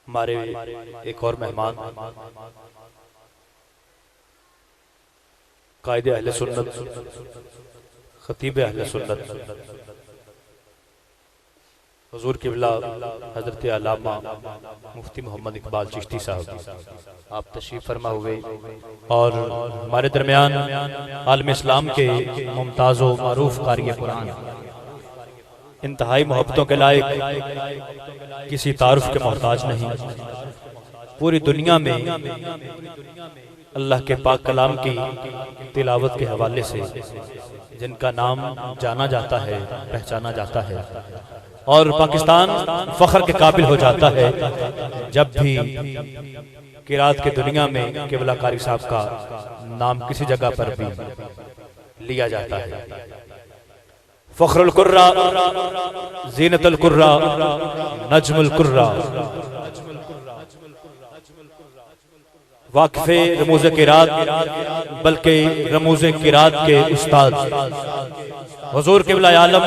हमारे एक और मेहमान कायदे अहले सुन्नत, खतीब अहले सुन्नत, हुजूर किबला हजरत अल्लामा मुफ्ती मोहम्मद इकबाल चिश्ती साहब, आप तशरीफ फरमा हुए और हमारे दरमियान आलम इस्लाम के मुमताज़ व मारूफ कारी कुरान, इंतहाई मोहब्बतों के लायक, किसी तारुफ के मोहताज नहीं। पूरी दुनिया में अल्लाह के पाक कलाम की तिलावत के हवाले से जिनका नाम जाना जाता है, पहचाना जाता है और पाकिस्तान फख्र के काबिल हो जाता है जब भी किरात की दुनिया में किबला कारी साहब का नाम किसी जगह पर भी लिया जाता है। फख्रुल कुर्रा, ज़ीनतुल कुर्रा, नज्मुल कुर्रा, वाक़िफ़े रमूज़े किरात बल्कि रमूज़े किरात के उस्ताद हुज़ूर क़िबला आलम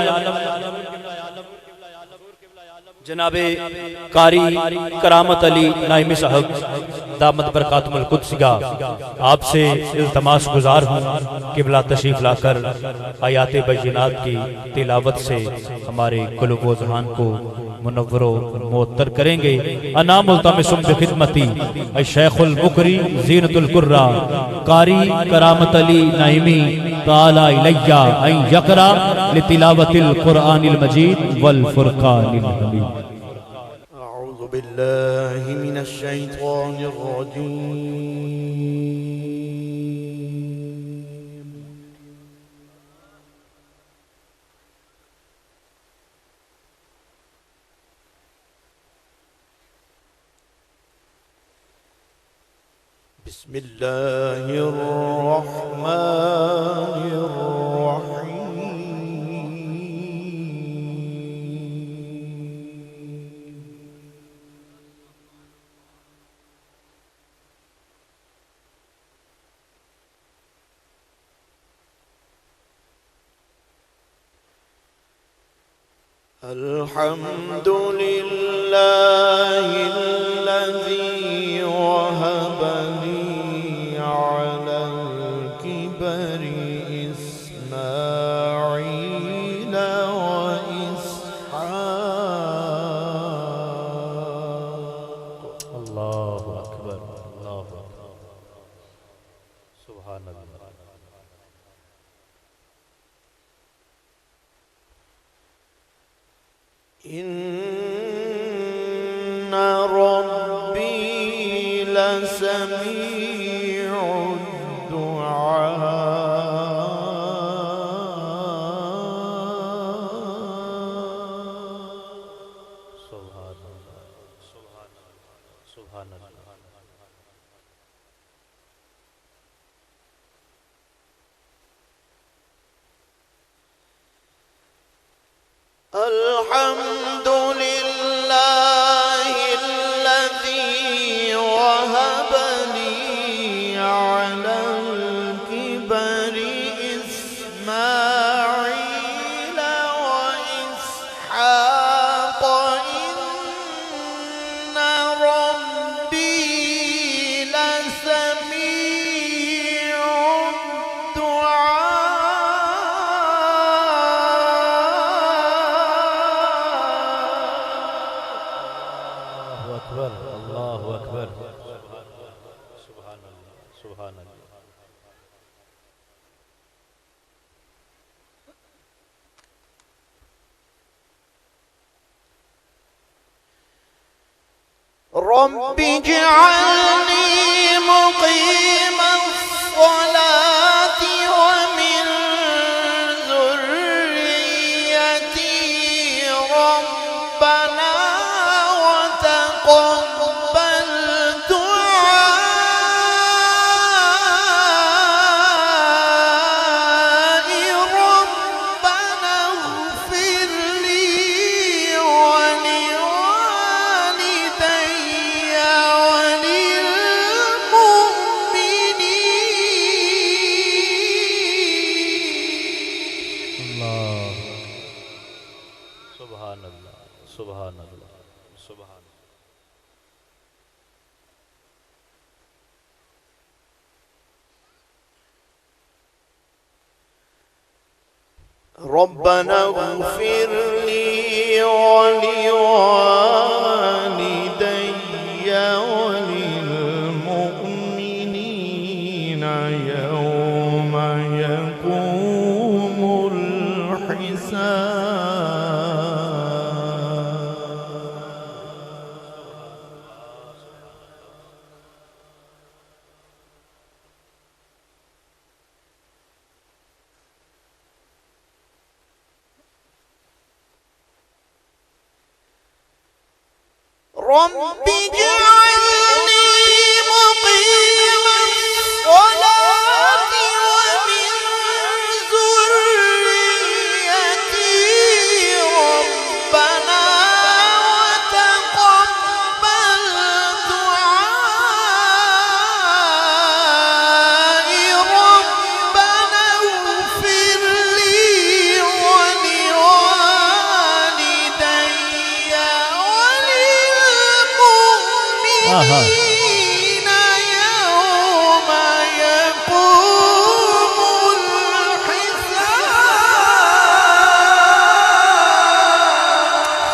जनाबे कारी करामत अली नाइमी साहब दामद बरकातुल कुद्सिया, आपसे इल्तमास गुजार हूँ किबला तशरीफ लाकर आयात बय्यिनात की तिलावत से हमारे क़ुलूब व ज़हान को मुनव्वर व मुअत्तर करेंगे। अना मुल्तमिसुम बिखिदमती अश-शैखुल मुकरी ज़ीनतुल कुर्रा कारी करामत अली नाइमी ताला इलैया अन यक़रा लितिलावतिल कुरआनिल मजीद वल फुरक़ानिल हमीद। अऊज़ु बिल्लाहि मिनश शैतानिर रजीम। बिस्मिल्लाहिर रहमानिर रहीम। अल्हम्दुलिल्लाहिल्लज़ी वहबनी अलल किबरि इस्माईल व इसहाक़। अल्लाहु अकबर, अल्लाहु अकबर, सुभान अल्लाह। इन्ना रब्बी लसमीउद दुआ। सुभान अल्लाह, सुभान अल्लाह, सुभान अल्लाह। अल्हम्दुलिल्लाहिल्लज़ी वहबनी अलल किबरि इस्माईल व इसहाक़। इन्ना रब्बी लसमीउद दुआ। अकबर, अल्लाहु अकबर, सुभान अल्लाह, सुभान अल्लाह। रब्बि इजअलनी मुक़ीमस्सलाति व मिन ज़ुर्रिय्यती रब्बना व तक़ब्बल दुआ। रब्बना इग़फिर ली व लिवालिदैया व ربنا اغفر لي ولوالدي وللمؤمنين يوم يقوم الحساب. رب اجعلني مقيم الصلاة ومن ذريتي ربنا وتقبل دعائي ربنا اغفر لي ولوالدي وللمؤمنين يوم يقوم الحساب.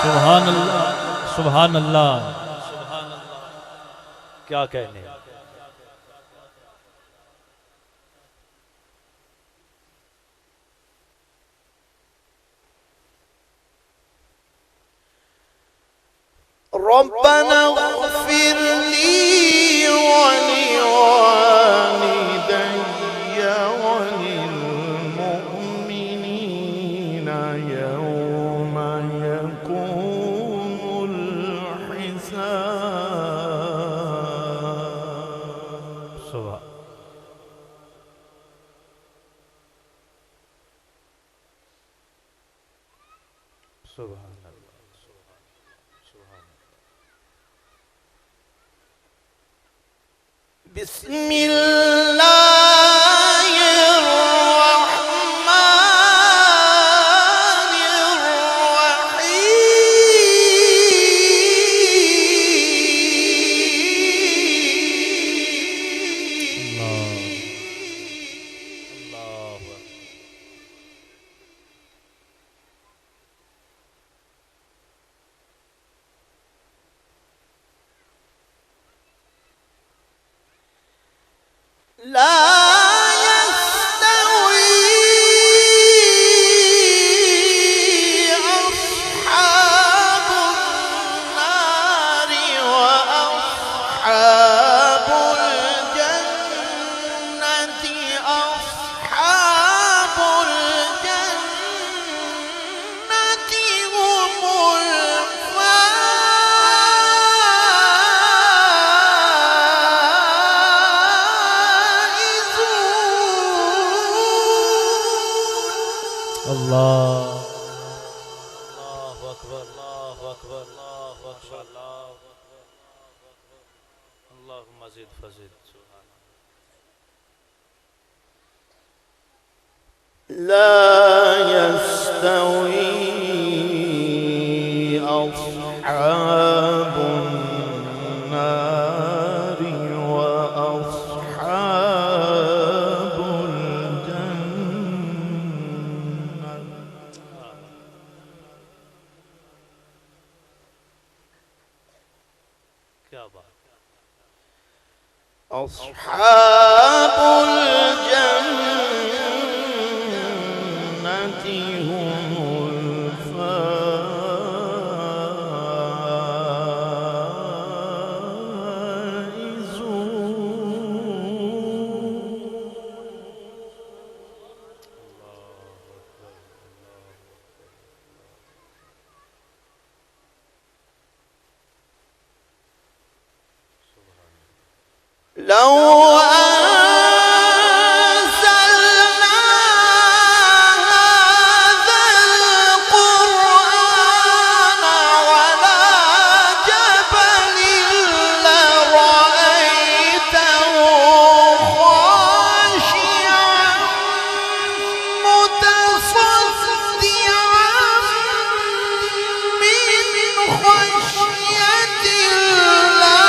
सुभान अल्लाह, सुभान अल्लाह, क्या कहने। ربنا اغفر لي ولوالدي وللمؤمنين يوم يقوم الحساب. सुभान अल्लाह, بسم الله الرحمن الرحيم. अल्लाह لا يستوي أصحاب النار وأصحاب الجنة أصحاب الجنة هم अल्लाह, अल्लाहु अकबर, अल्लाहु अकबर, अल्लाहु अकबर, अल्लाहुम्मा ज़िद फज़िद। لا يستوي أصحاب النار وأصحاب الجنة. क्या बात। أصحاب الجنة هم الفائزون. لو أنزلنا هذا القرآن على جبل لرأيته خاشعا متصدعا من خشية الله.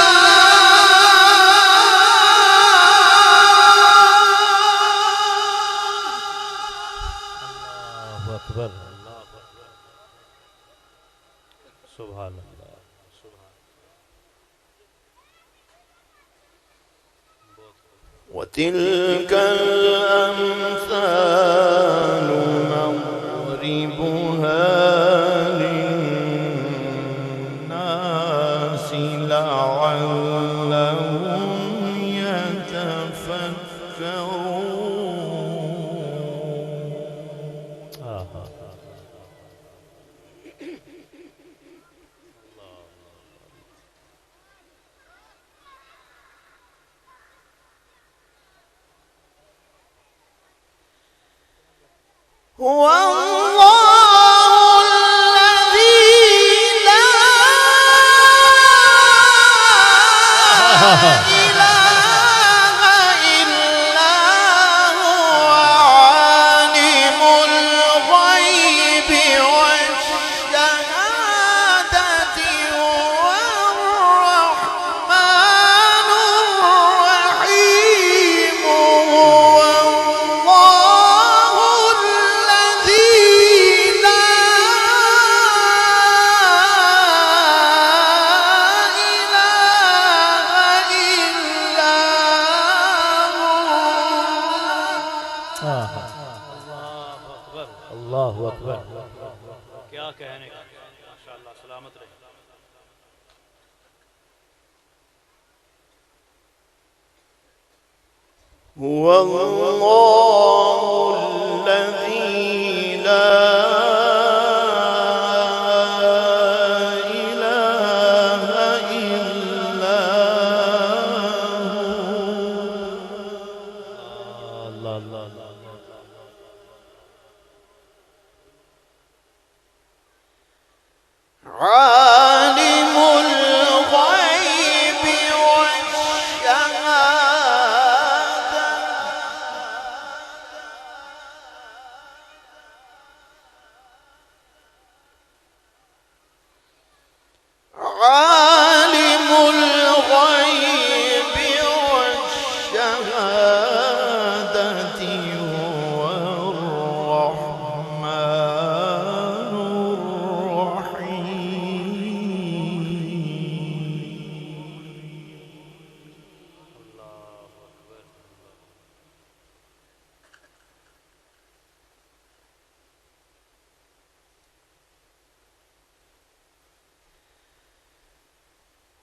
وتلك الأمثال نضربها للناس لعلهم يتفكرون. هو الله الذي لا إله إلا هو عالم الغيب والشهادة هو الرحمن الرحيم. هو الله अल्लाहु अकबर। क्या कहने का, माशाअल्लाह, सलामत रहे। هو الله الذي لا إله إلا هو. الله الله الله عالم الغيب والشهادة عالم الغيب والشهادة هو الرحمن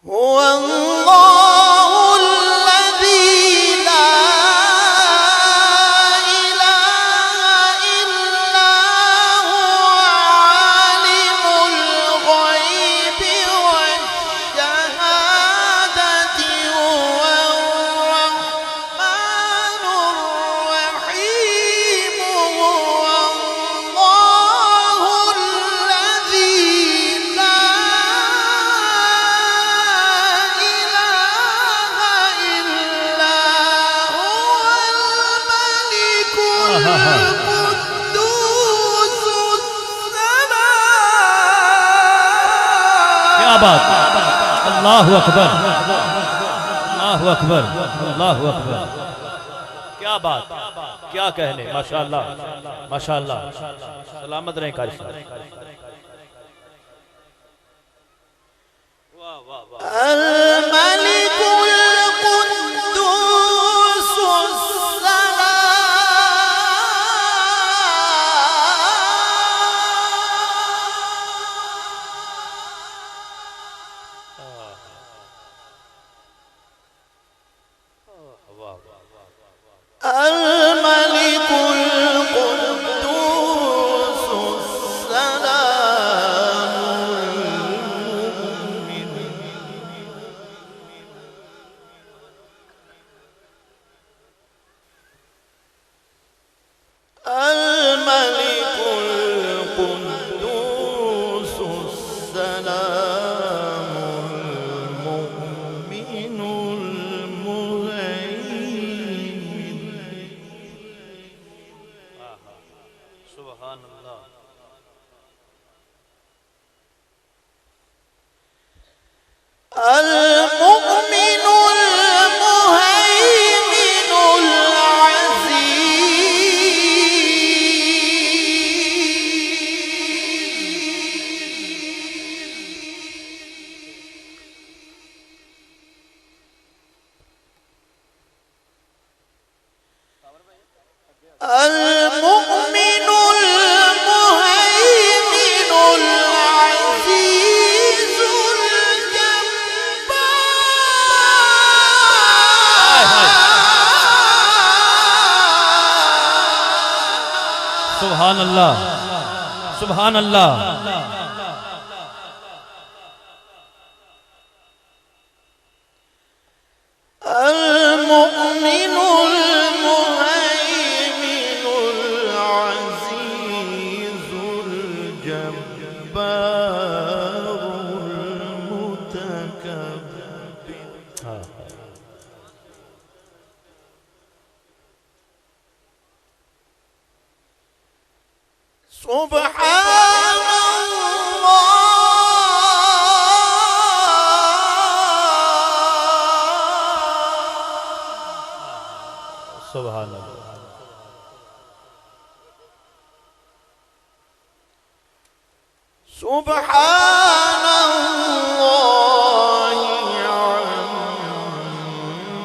هو الله الذي لا إله إلا هو عالم الغيب والشهادة هو الرحمن الرحيم. هو الله الذي لا क्या बात, अल्लाहु अकबर, अल्लाहु अकबर, अल्लाहु अकबर। क्या बात, क्या कहने, माशाअल्लाह, माशाअल्लाह, सलामत रहें कारी साहब। वाह वाह वाह। الملك القدوس الملك القدوس السلام المؤمن الملك القدوس السلام المؤمن المهيمن المؤمن المهيمن العزيز الجبار सुभान अल्लाह, सुभान अल्लाह। المؤمن المهيمن العزيز الجبار المتكبر سبحان सुभान अल्लाह, سبحان الله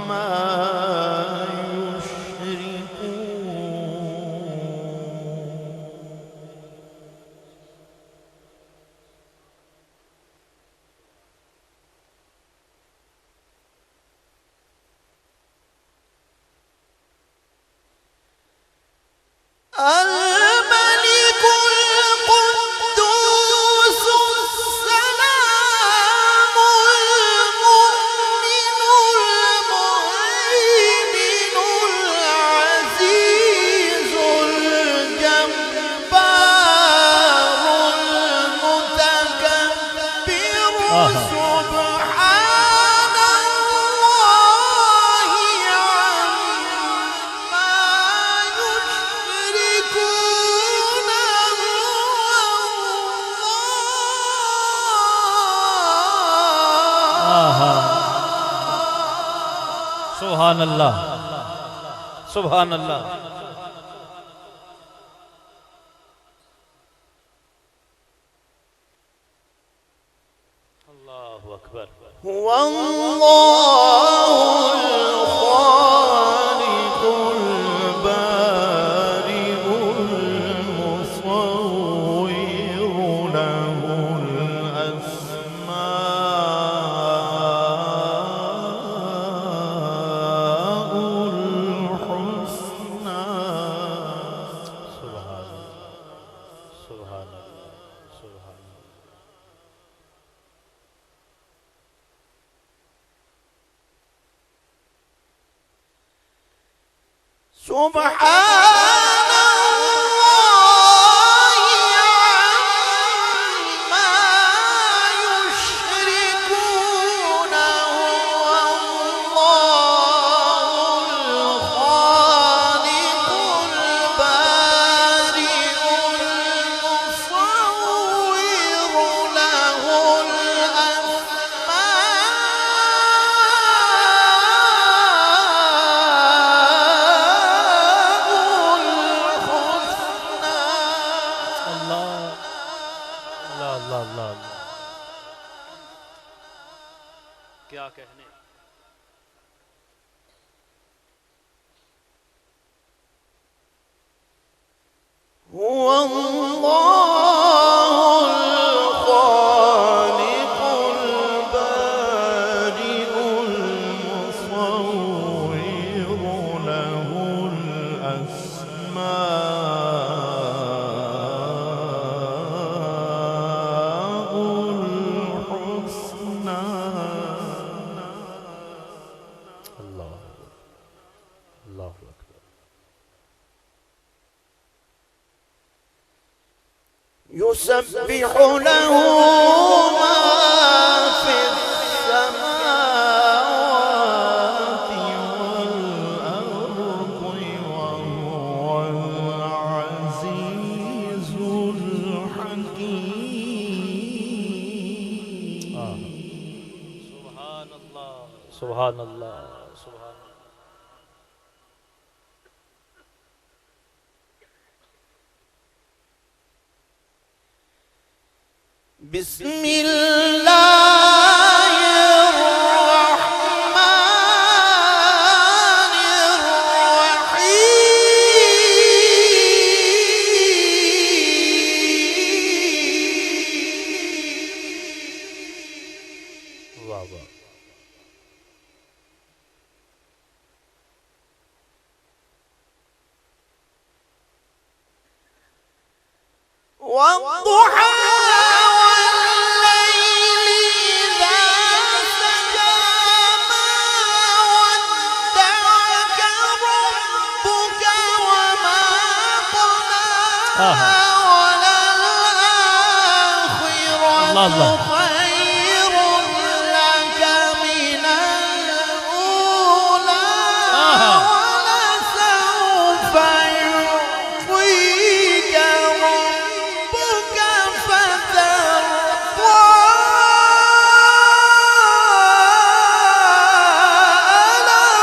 عما الملك القدوس السلام المؤمن المهيمن العزيز الجبار المتكبر سبحان الله عما يشركون सुभान अल्लाह, सुभान अल्लाह। अल्लाहु अकबर। هو الله الخالق البارئ المصور له الأسماء الحسنى सुभान सुभान सुभान। سبحان الله عما يشركون هو الله الخالق البارئ المصور له अल्लाह अल्लाह अल्लाह। क्या कहने। هو الله الخالق البارئ المصور له الأسماء الحسنى अल्लाह अल्लाह अकबर। يسبح له ما في السماوات والأرض وهو العزيز الحكيم सुभान अल्लाह, सुभान अल्लाह, सुभान। بسم الله الرحمن الرحيم والضحى والليل إذا سجى ما ودعك ربك وما قلى وللآخرة خير لك من الأولى ولسوف يعطيك ربك فترضى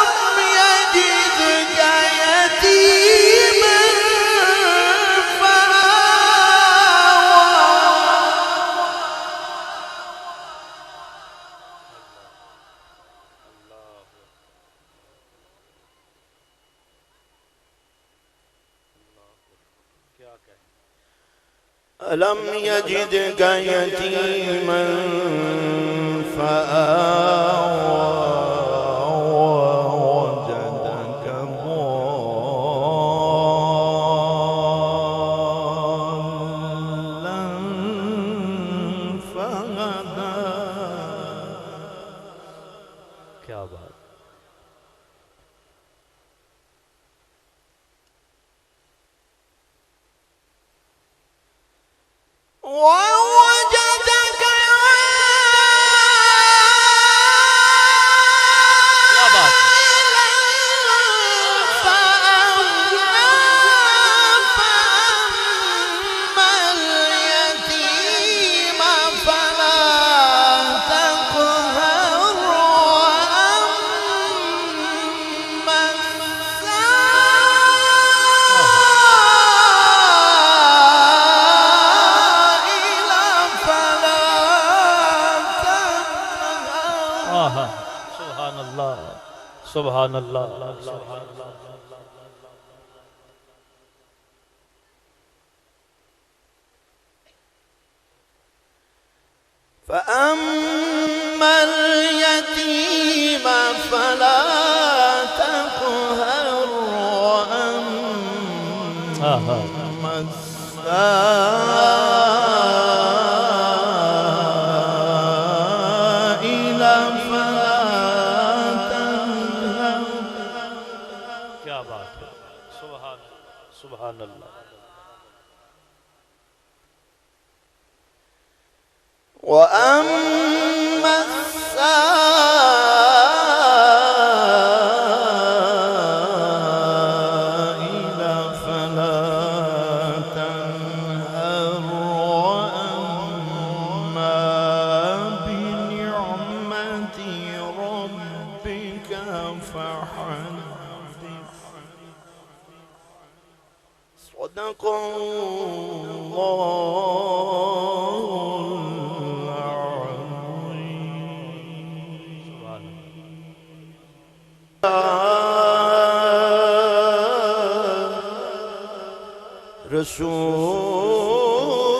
ألم يجدك يتيما ألم يجدك يتيما فآوى ووجدك ضالا فهدى क्या बात। ووجدك क्या बात है। فأغنى فأما اليتيم فلا تقهر وأما السائل فلا تنهر सुभान अल्लाह सुभान अल्लाह सुभान अल्लाह। فأما اليتيم فلا تقهر وأما السائل فلا تنهر क्या बात है। सुभान सुभान अल्लाह। وأما السائل فلا تنهر وأما بنعمة ربك فحدث صدق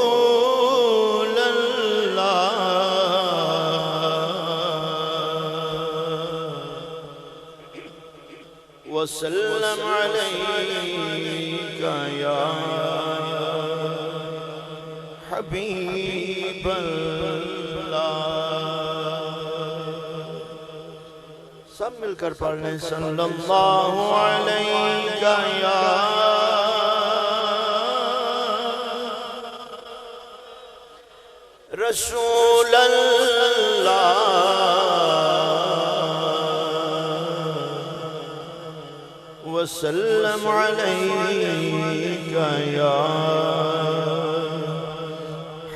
رسول الله وسلم عليك يا حبيب الله सब मिलकर पढ़ लें सल्लल्लाहु अलैका या रसूल अल्लाह वसल्लम अलैका या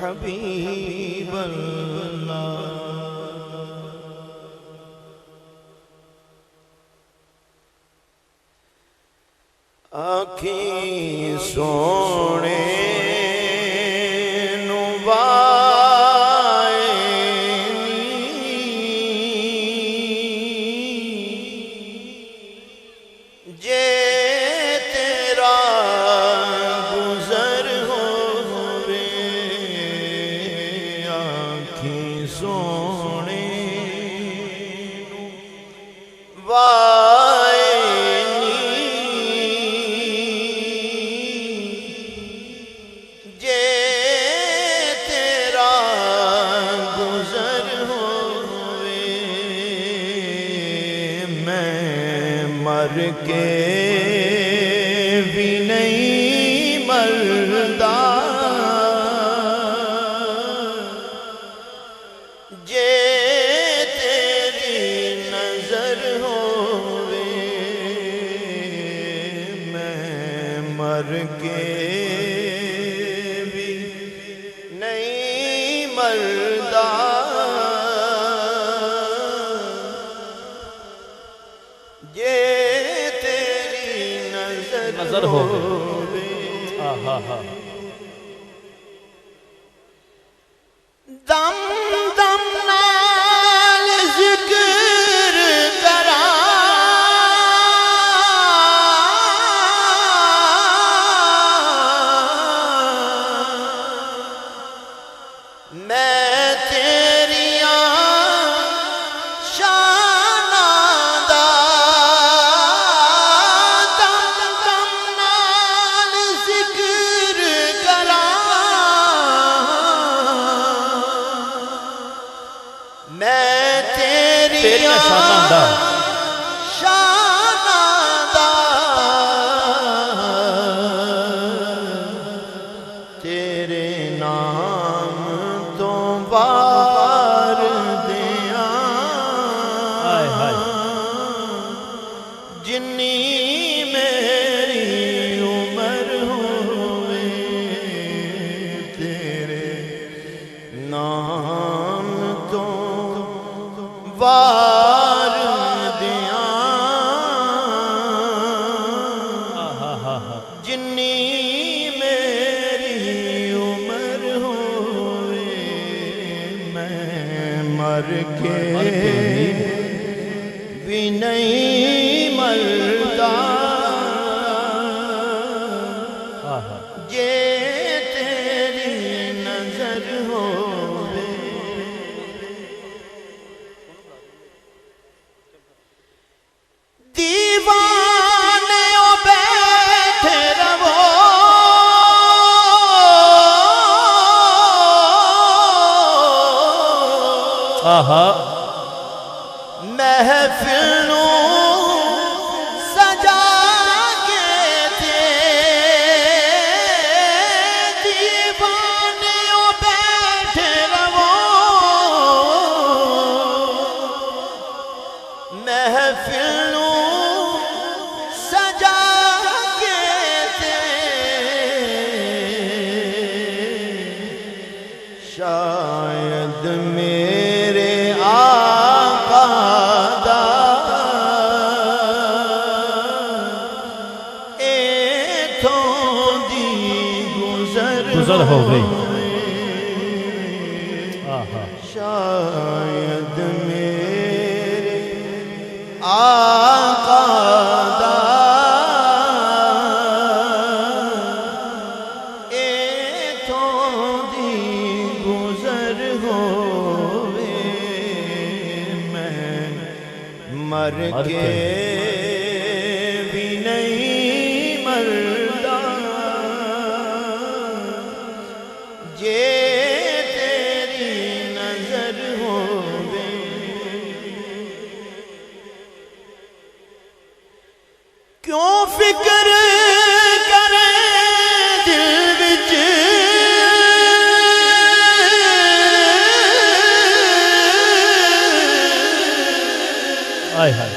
हबीब अल्लाह। आँखें सोने जे तेरा गुजर हो रे आँखें सोने वायनी जे मर के भी नहीं मरदा जे तेरी नजर होवे मैं मर के भी नहीं मरदा जे तेरी नजर होवे दम दम नाल जिक्र करा मैं तेरिया शानां दा दम दम नाल जिक्र करा मैं तेरिया शानां दा तेरे नाम तो बार दिया जिन्नी मेरी उम्र होवे तेरे नाम तो वार दिया जिन्नी मेरी उम्र होवे मैं मर के भी नहीं मरदा जे तेरी नजर होवे दीवाने ओ बैठे रहो महफिल नूं सजा के थे दीवाने ओ बैठे रहो महफिल नूं सजा के थे शायद मेरे आका दा इथों दी गुजर हो गई शायद मेरे आका दा इथों दी गुजर होवे मैं मर के भी नहीं मरदा जे तेरी नजर होवे क्यों फिक्र करे दिल विच आय हाय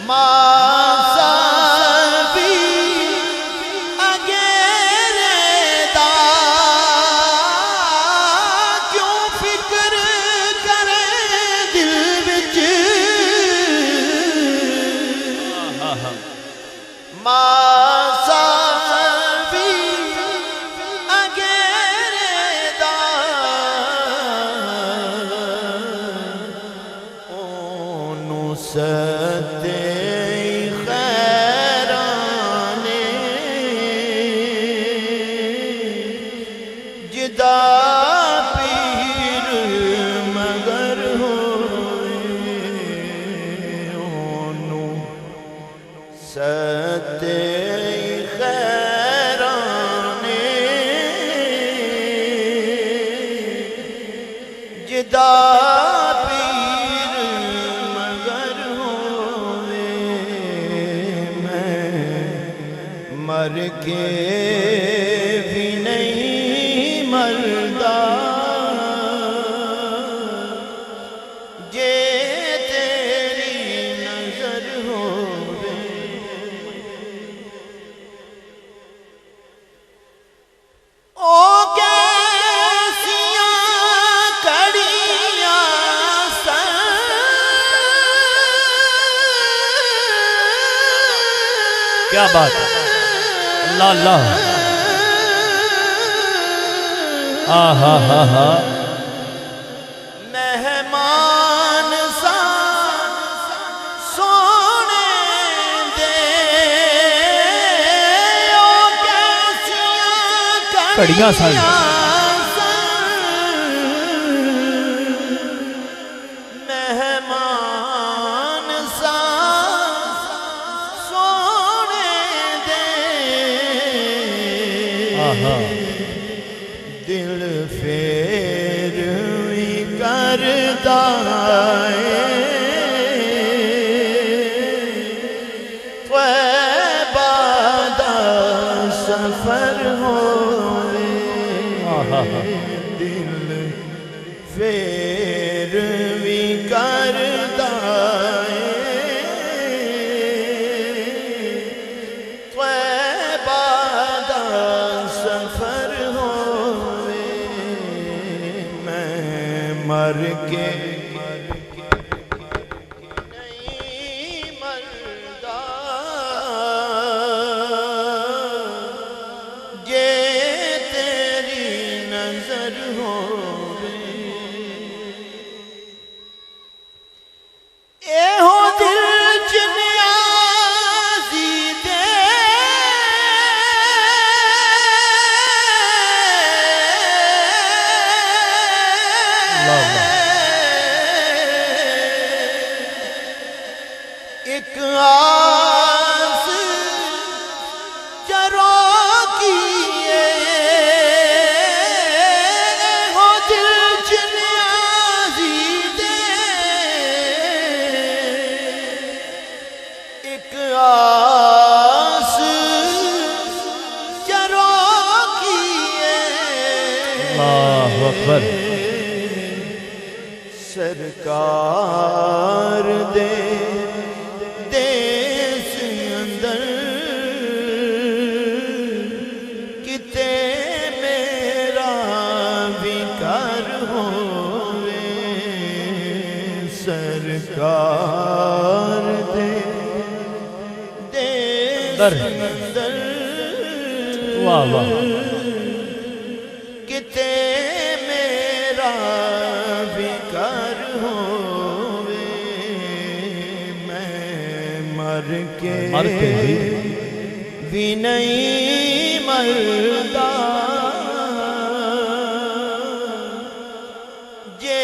मासा भी अगेरे दा क्यों फिक्र करे दिल विच मासा भी अगेरे दा ओनू सते खैराने जिदा पीर मगर होए ओनू सते खैराने जिदा पीर मगर होवे मर के भी नहीं मरदा जे तेरी नजर होवे। ओ कैसियां कड़ियां क्या बात है, अल्लाह अल्लाह, आहा हा हा। मेहमान सा सोने दे ओ कैसियां कड़ियां सन मेहमान सा सोने दे आहा। दिल फेर भी करदा है त्वैबा दा सफर होवे। आहा हा। दिल फेर भी करदा है त्वैबा दा सफर होवे। मैं मर के नहीं मरदा जे तेरी नजर होवे। एहो दिल च नियाज़ी दे अल्लाह अल्लाह। एक आस जरो की हो दिल च नियाज़ी दे एक आस जरो की अल्लाहु अकबर। सरकार दे देश अंदर किते मेरा विकार होवे। सरकार दे देश दर। अंदर वाह वाह। किते मेरा विकार होवे। मैं मर के भी नहीं मरदा जे